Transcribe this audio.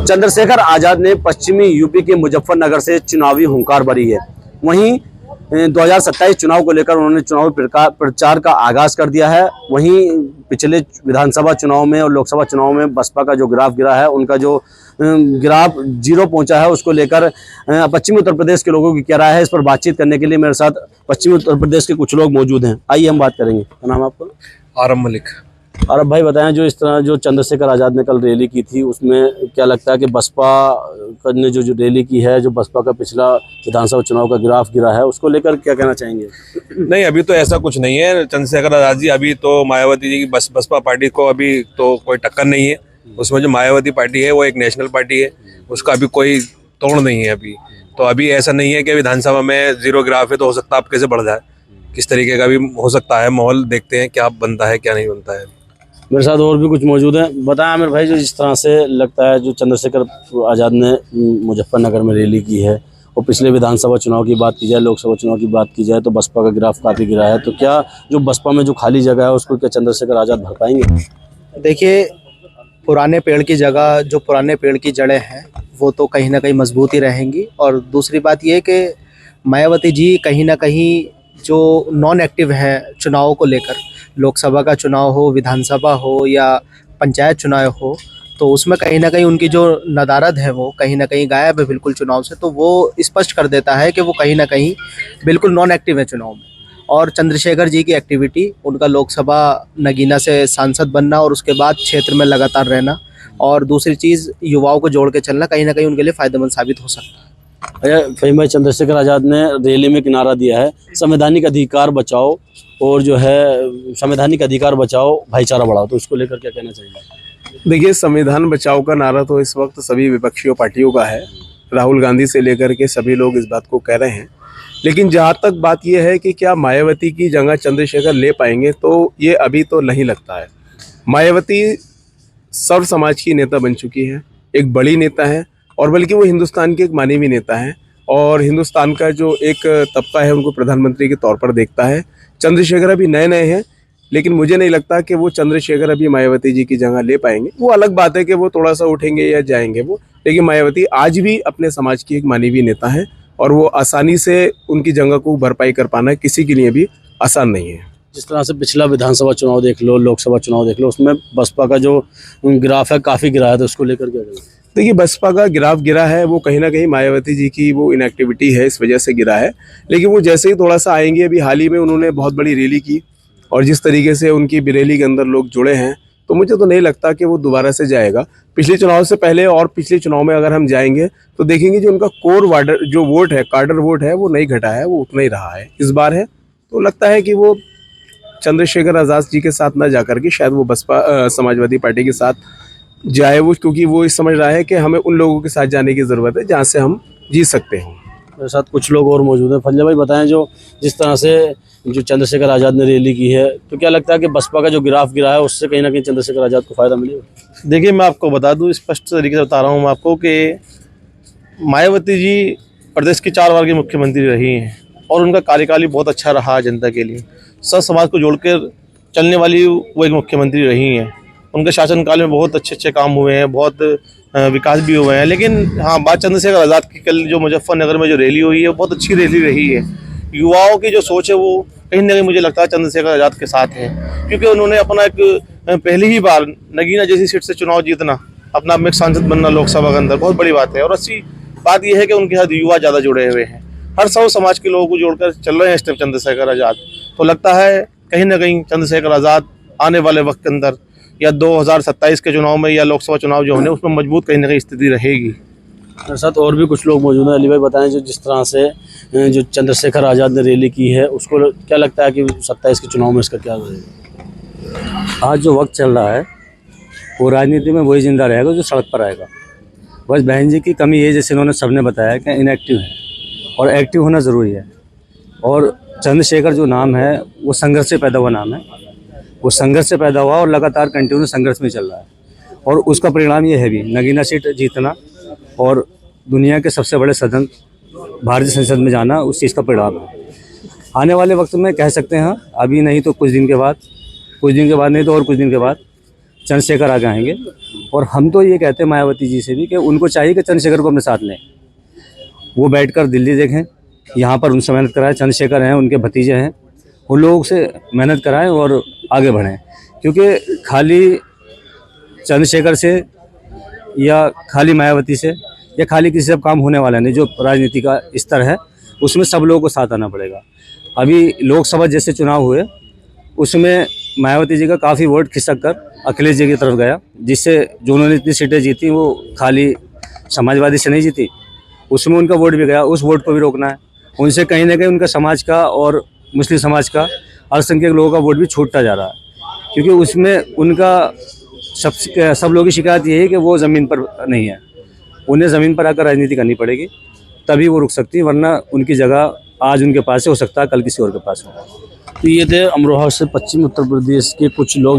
चंद्रशेखर आजाद ने पश्चिमी यूपी के मुजफ्फरनगर से चुनावी हुंकार भरी है। वहीं 2027 चुनाव को लेकर उन्होंने चुनावी प्रचार का आगाज कर दिया है। वहीं पिछले विधानसभा चुनाव में और लोकसभा चुनाव में बसपा का जो ग्राफ गिरा है, उनका जो ग्राफ जीरो पहुंचा है, उसको लेकर पश्चिमी उत्तर प्रदेश के लोगों की क्या राय है, इस पर बातचीत करने के लिए मेरे साथ पश्चिमी उत्तर प्रदेश के कुछ लोग मौजूद हैं। आइए हम बात करेंगे। क्या नाम है आपका? आरम मलिक। और अब भाई बताएं, जो इस तरह जो चंद्रशेखर आज़ाद ने कल रैली की थी, उसमें क्या लगता है कि बसपा ने जो रैली की है, जो बसपा का पिछला विधानसभा चुनाव का ग्राफ गिरा है, उसको लेकर क्या कहना चाहेंगे? नहीं, अभी तो ऐसा कुछ नहीं है। चंद्रशेखर आजाद जी अभी तो मायावती जी की बसपा पार्टी को अभी तो कोई टक्कर नहीं है। उसमें जो मायावती पार्टी है वो एक नेशनल पार्टी है, उसका अभी कोई तोड़ नहीं है। अभी तो अभी ऐसा नहीं है कि विधानसभा में जीरो ग्राफ है तो हो सकता है आप कैसे बढ़ जाए, किस तरीके का भी हो सकता है। माहौल देखते हैं क्या बनता है क्या नहीं बनता है। मेरे साथ और भी कुछ मौजूद हैं। बताएं आमिर भाई, जो जिस तरह से लगता है जो चंद्रशेखर आज़ाद ने मुजफ्फरनगर में रैली की है, और पिछले विधानसभा चुनाव की बात की जाए, लोकसभा चुनाव की बात की जाए, तो बसपा का ग्राफ काफ़ी गिरा है। तो क्या जो बसपा में जो खाली जगह है, उसको क्या चंद्रशेखर आज़ाद भर पाएंगे? देखिए, पुराने पेड़ की जगह, जो पुराने पेड़ की जड़ें हैं, वो तो कहीं ना कहीं मजबूत ही रहेंगी। और दूसरी बात ये है कि मायावती जी कहीं ना कहीं जो नॉन एक्टिव है चुनावों को लेकर, लोकसभा का चुनाव हो, विधानसभा हो या पंचायत चुनाव हो, तो उसमें कहीं ना कहीं उनकी जो नदारद है वो कहीं ना कहीं गायब है बिल्कुल चुनाव से। तो वो स्पष्ट कर देता है कि वो कहीं ना कहीं बिल्कुल नॉन एक्टिव है चुनाव में। और चंद्रशेखर जी की एक्टिविटी, उनका लोकसभा नगीना से सांसद बनना और उसके बाद क्षेत्र में लगातार रहना, और दूसरी चीज़ युवाओं को जोड़ के चलना, कहीं ना कहीं उनके लिए फ़ायदेमंद साबित हो सकता है। फहीम भाई, चंद्रशेखर आज़ाद ने रैली में एक नारा दिया है, संवैधानिक अधिकार बचाओ, और जो है संवैधानिक अधिकार बचाओ, भाईचारा बढ़ाओ। तो उसको लेकर क्या कहना चाहिए? देखिए, संविधान बचाओ का नारा तो इस वक्त सभी विपक्षी पार्टियों का है। राहुल गांधी से लेकर के सभी लोग इस बात को कह रहे हैं। लेकिन जहाँ तक बात यह है कि क्या मायावती की जगह चंद्रशेखर ले पाएंगे, तो ये अभी तो नहीं लगता है। मायावती सर्व समाज की नेता बन चुकी है, एक बड़ी नेता है, और बल्कि वो हिंदुस्तान के एक मानवीय नेता है, और हिंदुस्तान का जो एक तबका है उनको प्रधानमंत्री के तौर पर देखता है। चंद्रशेखर अभी नए नए हैं, लेकिन मुझे नहीं लगता कि वो चंद्रशेखर अभी मायावती जी की जगह ले पाएंगे। वो अलग बात है कि वो थोड़ा सा उठेंगे या जाएंगे वो, लेकिन मायावती आज भी अपने समाज की एक मानवीय नेता है, और वो आसानी से उनकी जगह को भरपाई कर पाना किसी के लिए भी आसान नहीं है। जिस तरह से पिछला विधानसभा चुनाव देख लो, लोकसभा चुनाव देख लो, उसमें बसपा का जो ग्राफ है काफ़ी गिरा है। तो उसको लेकर क्या करें? देखिए, बसपा का ग्राफ गिरा है, वो कहीं ना कहीं मायावती जी की वो इनएक्टिविटी है, इस वजह से गिरा है। लेकिन वो जैसे ही थोड़ा सा आएंगे, अभी हाल ही में उन्होंने बहुत बड़ी रैली की, और जिस तरीके से उनकी रैली के अंदर लोग जुड़े हैं, तो मुझे तो नहीं लगता कि वो दोबारा से जाएगा। पिछले चुनाव से पहले और पिछले चुनाव में अगर हम जाएंगे तो देखेंगे जो उनका कोर वार्डर जो वोट है, कार्डर वोट है, वो नहीं घटा है, वो उतना ही रहा है। इस बार है तो लगता है कि वो चंद्रशेखर आज़ाद जी के साथ ना जाकर के शायद वो बसपा समाजवादी पार्टी के साथ जाए वो, क्योंकि वो इस समझ रहा है कि हमें उन लोगों के साथ जाने की ज़रूरत है जहाँ से हम जीत सकते हैं। मेरे साथ कुछ लोग और मौजूद हैं। फंजा भाई बताएं, जो जिस तरह से जो चंद्रशेखर आज़ाद ने रैली की है, तो क्या लगता है कि बसपा का जो ग्राफ गिरा है, उससे कहीं ना कहीं चंद्रशेखर आज़ाद को फ़ायदा मिलेगा? देखिए, मैं आपको बता दूं, स्पष्ट तरीके से बता रहा हूं मैं आपको कि मायावती जी प्रदेश की 4 बार की मुख्यमंत्री रही हैं, और उनका कार्यकाल भी बहुत अच्छा रहा जनता के लिए। सब समाज को जोड़कर चलने वाली वो एक मुख्यमंत्री रही हैं। उनके शासनकाल में बहुत अच्छे काम हुए हैं, बहुत विकास भी हुए हैं। लेकिन हाँ, बात चंद्रशेखर आज़ाद की कल जो मुजफ्फरनगर में जो रैली हुई है, बहुत अच्छी रैली रही है। युवाओं की जो सोच है वो कहीं ना कहीं मुझे लगता है चंद्रशेखर आज़ाद के साथ है, क्योंकि उन्होंने अपना एक पहली ही बार नगीना जैसी सीट से चुनाव जीतना, अपना आप में एक सांसद बनना लोकसभा के अंदर, बहुत बड़ी बात है। और अच्छी बात यह है कि उनके साथ युवा ज़्यादा जुड़े हुए हैं, हर सब समाज के लोगों को जोड़कर चल रहे हैं इस टाइम चंद्रशेखर आज़ाद। तो लगता है कहीं ना कहीं चंद्रशेखर आज़ाद आने वाले वक्त के अंदर, या 2027 के चुनाव में या लोकसभा चुनाव जो होने, उसमें मजबूत कहीं ना कहीं स्थिति रहेगी। मेरे साथ और भी कुछ लोग मौजूद हैं। अली भाई बताएं, जो जिस तरह से जो चंद्रशेखर आज़ाद ने रैली की है, उसको क्या लगता है कि 27 के चुनाव में इसका क्या रहेगा? आज जो वक्त चल रहा है, वो राजनीति में वही जिंदा रहेगा जो सड़क पर आएगा। बस बहन जी की कमी ये, जैसे इन्होंने सबने बताया, कि इनएक्टिव है, और एक्टिव होना ज़रूरी है। और चंद्रशेखर जो नाम है, वो संघर्ष से पैदा हुआ नाम है, वो संघर्ष से पैदा हुआ और लगातार कंटिन्यू संघर्ष में चल रहा है। और उसका परिणाम ये है भी नगीना सीट जीतना और दुनिया के सबसे बड़े सदन भारतीय संसद में जाना, उस चीज़ का परिणाम है। आने वाले वक्त में कह सकते हैं, अभी नहीं तो कुछ दिन के बाद नहीं तो और कुछ दिन के बाद चंद्रशेखर आगे आएंगे। और हम तो ये कहते हैं मायावती जी से भी कि उनको चाहिए कि चंद्रशेखर को अपने साथ लें, वो बैठकर दिल्ली देखें, यहाँ पर उनसे मेहनत कराएं। चंद्रशेखर हैं, उनके भतीजे हैं, उन लोगों से मेहनत कराएं और आगे बढ़ें। क्योंकि खाली चंद्रशेखर से या खाली मायावती से या खाली किसी से काम होने वाला नहीं। जो राजनीति का स्तर है उसमें सब लोगों को साथ आना पड़ेगा। अभी लोकसभा जैसे चुनाव हुए उसमें मायावती जी का काफ़ी वोट खिसक कर अखिलेश जी की तरफ गया, जिससे जो उन्होंने इतनी सीटें जीती वो खाली समाजवादी से नहीं जीती, उसमें उनका वोट भी गया। उस वोट को भी रोकना है। उनसे कहीं ना कहीं उनका समाज का और मुस्लिम समाज का, अल्पसंख्यक लोगों का वोट भी छूटता जा रहा है। क्योंकि उसमें उनका सब लोगों की शिकायत ये है कि वो ज़मीन पर नहीं है। उन्हें ज़मीन पर आकर राजनीति करनी पड़ेगी, तभी वो रुक सकती है, वरना उनकी जगह आज उनके पास हो सकता है, कल किसी और के पास हो। तो ये थे अमरोहा से पश्चिम उत्तर प्रदेश के कुछ लोग